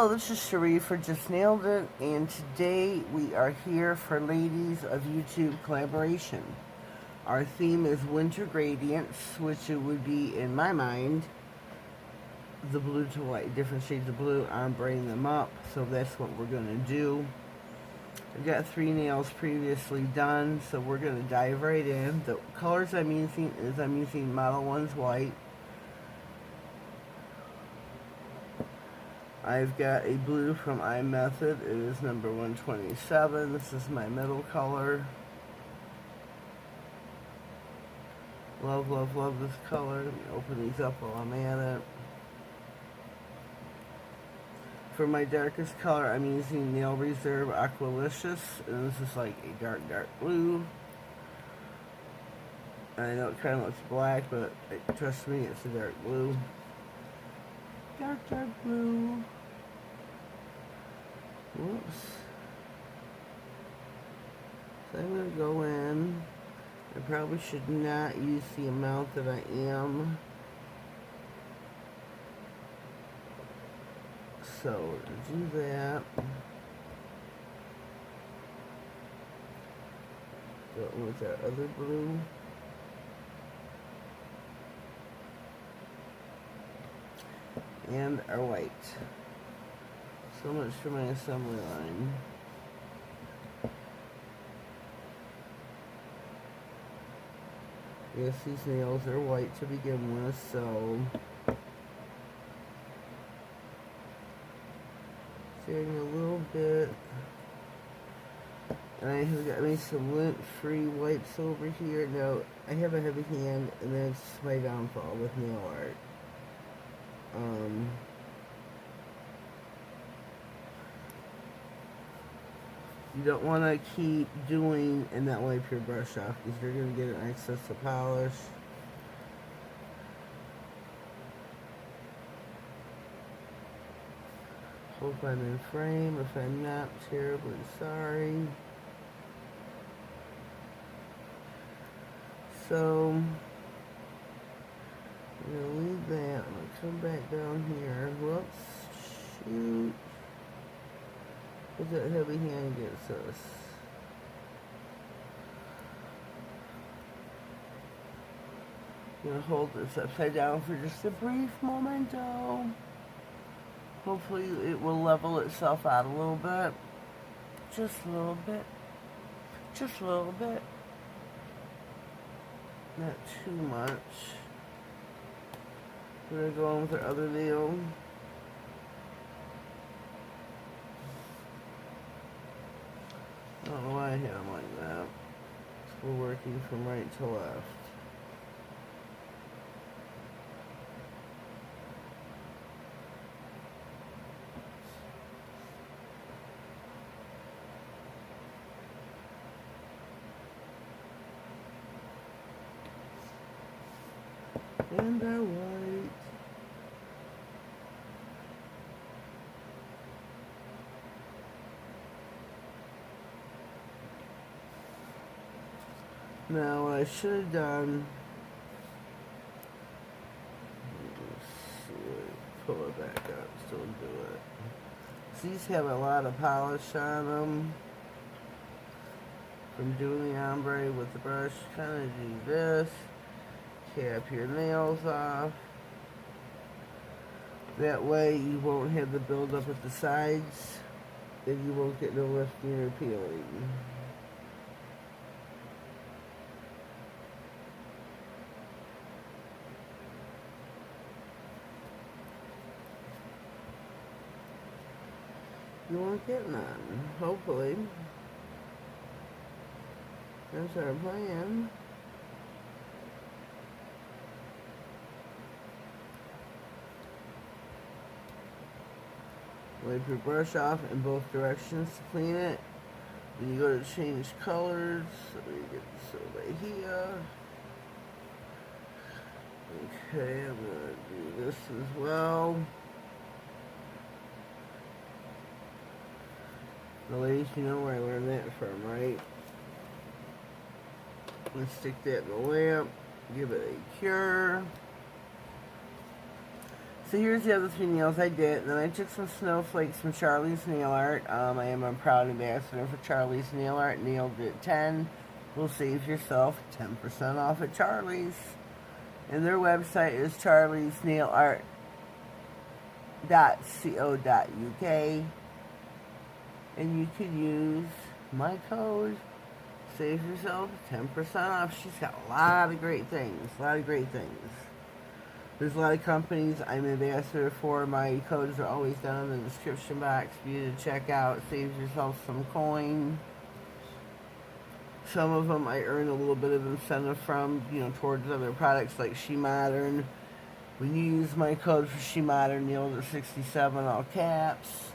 Hello, this is Cherie for Just Nailed It, and today we are here for Ladies of YouTube collaboration. Our theme is Winter Gradients, which it would be, in my mind, the blue to white, different shades of blue. I'm bringing them up, so that's what we're going to do. I've got 3 nails previously done, so we're going to dive right in. The colors I'm using is Modelones white. I've got a blue from iMethod. It is number 127. This is my middle color. Love, love, love this color. Let me open these up while I'm at it. For my darkest color, I'm using Nail Reserve Aqualicious, and this is like a dark, dark blue. I know it kind of looks black, but trust me, it's a dark blue. Dark, dark blue. Whoops. So I'm going to go in. I probably should not use the amount that I am. So, to do that, go with our other blue. And our white. So much for my assembly line. Yes, these nails are white to begin with, so adding a little bit. And I have got me some lint-free wipes over here. Now, I have a heavy hand, and that's my downfall with nail art. You don't want to keep doing and not wipe your brush off because you're going to get an excess of polish. Hope I'm in frame. If I'm not, terribly sorry. So, I'm going to leave that. I'm going to come back down here. Whoops. Shoot. Because that heavy hand gets us. I'm going to hold this upside down for just a brief momento. Hopefully it will level itself out a little bit. Just a little bit. Just a little bit. Not too much. We're going to go on with our other nail. I don't know why I had them like that. We're working from right to left. And our white. Now, what I should have done, pull it back up, still do it. These have a lot of polish on them from doing the ombre with the brush. Kind of do this, cap your nails off. That way you won't have the buildup at the sides, and you won't get no lifting or peeling. You won't get none, hopefully. That's our plan. Wipe your brush off in both directions to clean it. Then you go to change colors. So we get this over here. Okay, I'm going to do this as well. Now, ladies, you know where I learned that from, right? Let's stick that in the lamp, give it a cure. So here's the other 3 nails I did. And then I took some snowflakes from Charlie's Nail Art. I am a proud ambassador for Charlie's Nail Art. Nailed it 10 will save yourself 10% off at Charlie's. And their website is charliesnailart.co.uk. And you can use my code, save yourself 10% off. She's got a lot of great things. There's a lot of companies I'm an ambassador for. My codes are always down in the description box for you to check out. Saves yourself some coin. Some of them I earn a little bit of incentive from, you know, towards other products like She Modern. When you use my code for She Modern, nailed at 67, all caps.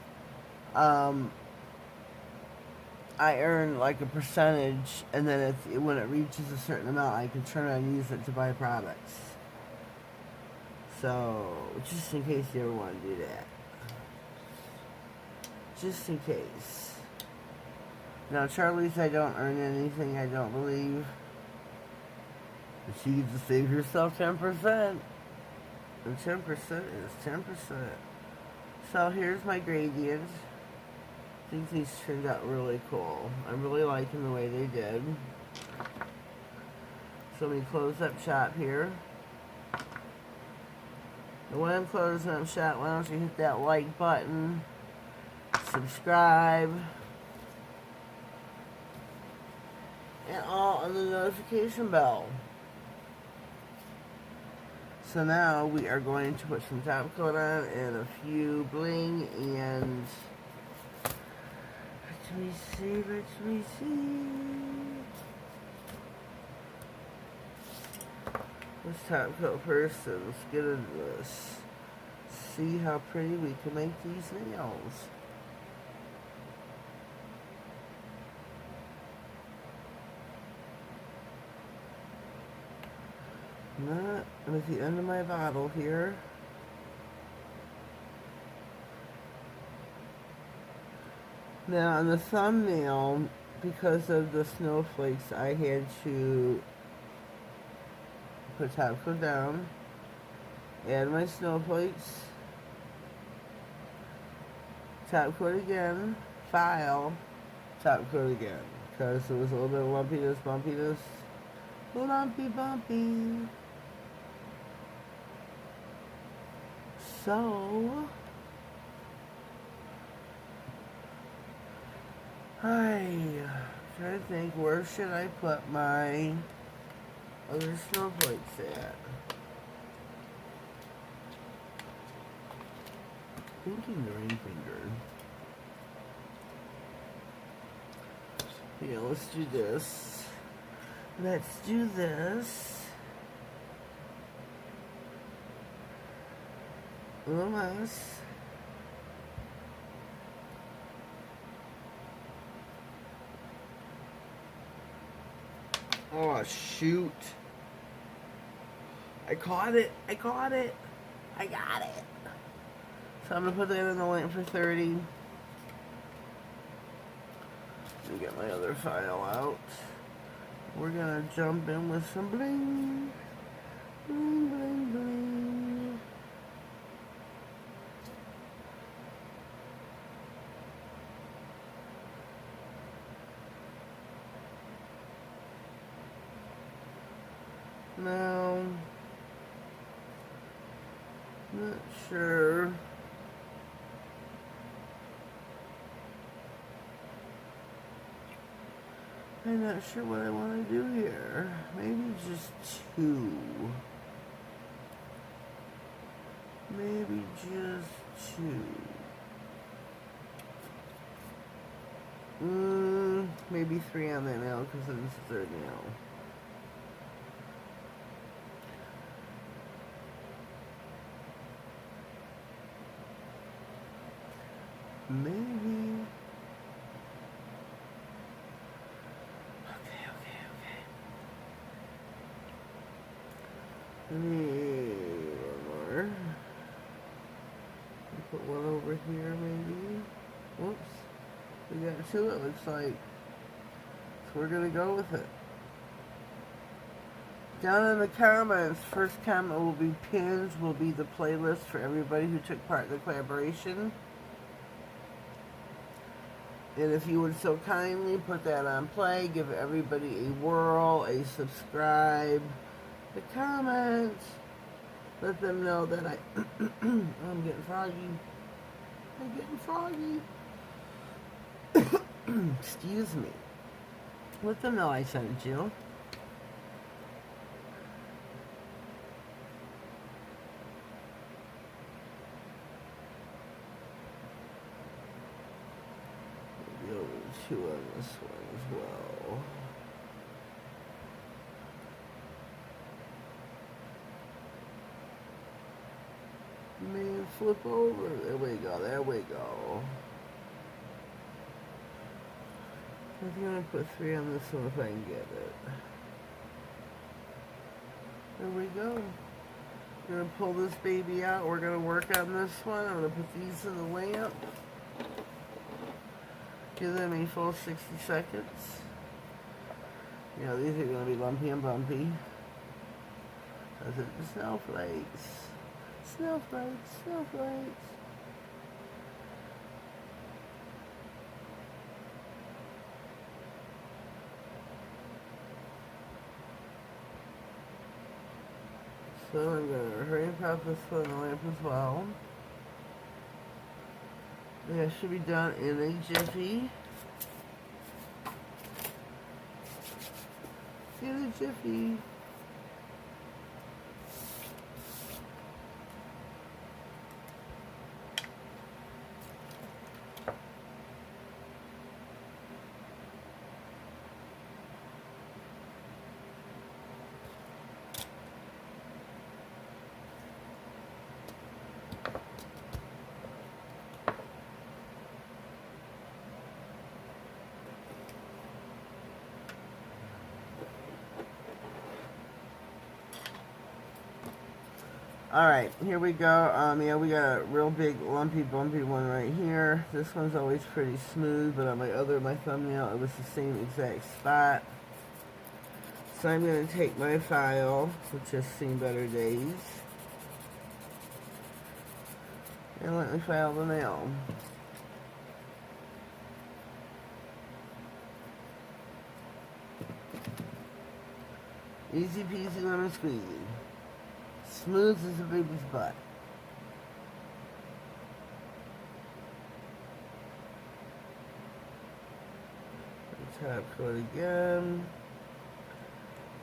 I earn like a percentage, and then when it reaches a certain amount, I can turn around and use it to buy products. So, just in case you ever want to do that. Just in case. Now, Charlie's, I don't earn anything, I don't believe. But you get to save yourself 10%. And 10% is 10%. So, here's my gradient. I think these turned out really cool. I'm really liking the way they did. So, let me close up shop here. And when I'm closing up shop, why don't you hit that like button, subscribe, and all on the notification bell. So now we are going to put some top coat on and a few bling, and let me see. Let's top coat first, and let's get into this. See how pretty we can make these nails. I'm at the end of my bottle here. Now on the thumbnail, because of the snowflakes, I had to put top coat down, add my snowflakes, top coat again, file, top coat again, because there was a little bit of lumpiness, bumpiness, lumpy, bumpy. So, I'm trying to think, where should I put my other snowflakes at? Thinking the ring finger. Yeah, let's do this. Let's do this. A little mouse. Oh, shoot. I caught it. I got it. So I'm going to put that in the lamp for 30. Let me get my other file out. We're going to jump in with some bling. Bling, bling, bling. Now, not sure. I'm not sure what I want to do here. Maybe just 2. Maybe just 2. Maybe 3 on that nail because it's the 3rd nail. Maybe. Okay. Let me one more. Put one over here, maybe. Whoops. We got 2, it looks like. So we're gonna go with it. Down in the comments, first comment will be pinned, will be the playlist for everybody who took part in the collaboration. And if you would so kindly put that on play, give everybody a whirl, a subscribe, the comments. Let them know that I'm getting froggy. I'm getting froggy. Excuse me. Let them know I sent you. Maybe over 2 on this one as well. Man, flip over. There we go. There we go. I think I'm going to put 3 on this one if I can get it. There we go. I'm going to pull this baby out. We're going to work on this one. I'm going to put these in the lamp. Give them a full 60 seconds. You know, these are going to be lumpy and bumpy. Those are the snowflakes. Snowflakes, snowflakes. So I'm going to hurry and pop this one in the lamp as well. That should be done in a jiffy. In a jiffy. Alright, here we go. Yeah, we got a real big lumpy bumpy one right here. This one's always pretty smooth, but on my thumbnail it was the same exact spot. So I'm going to take my file, which has seen better days, and let me file the nail. Easy peasy lemon squeezy. Smooth as a baby's butt. Top coat again.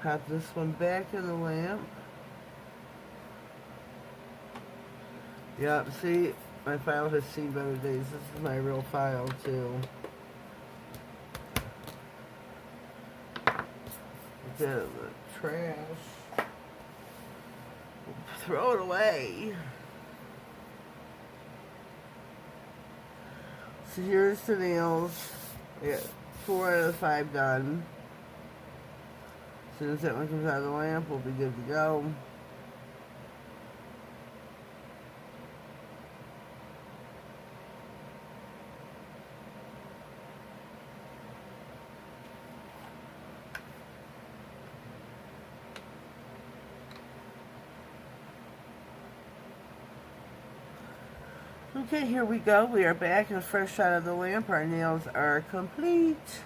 Pop this one back in the lamp. Yep, see, my file has seen better days. This is my real file too. Get that in the trash. Throw it away. So here's the nails. I got 4 out of the 5 done. As soon as that one comes out of the lamp, we'll be good to go. Okay, here we go. We are back in the first shot of the lamp. Our nails are complete.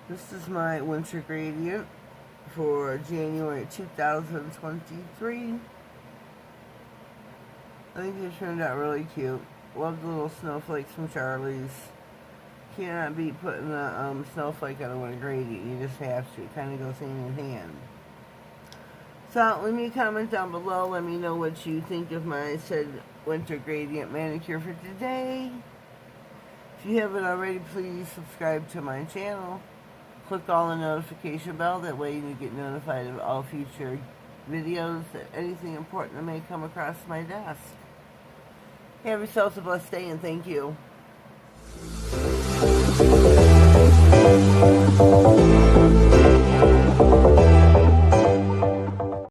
This is my winter gradient for January 2023. I think they turned out really cute. Love the little snowflakes from Charlie's. Cannot beat putting a snowflake on a winter gradient. You just have to. It kind of goes hand in hand. So, leave me a comment down below. Let me know what you think of my said winter gradient manicure for today. If you haven't already, please subscribe to my channel. Click on the notification bell. That way you get notified of all future videos, anything important that may come across my desk. Have yourselves a blessed day, and thank you.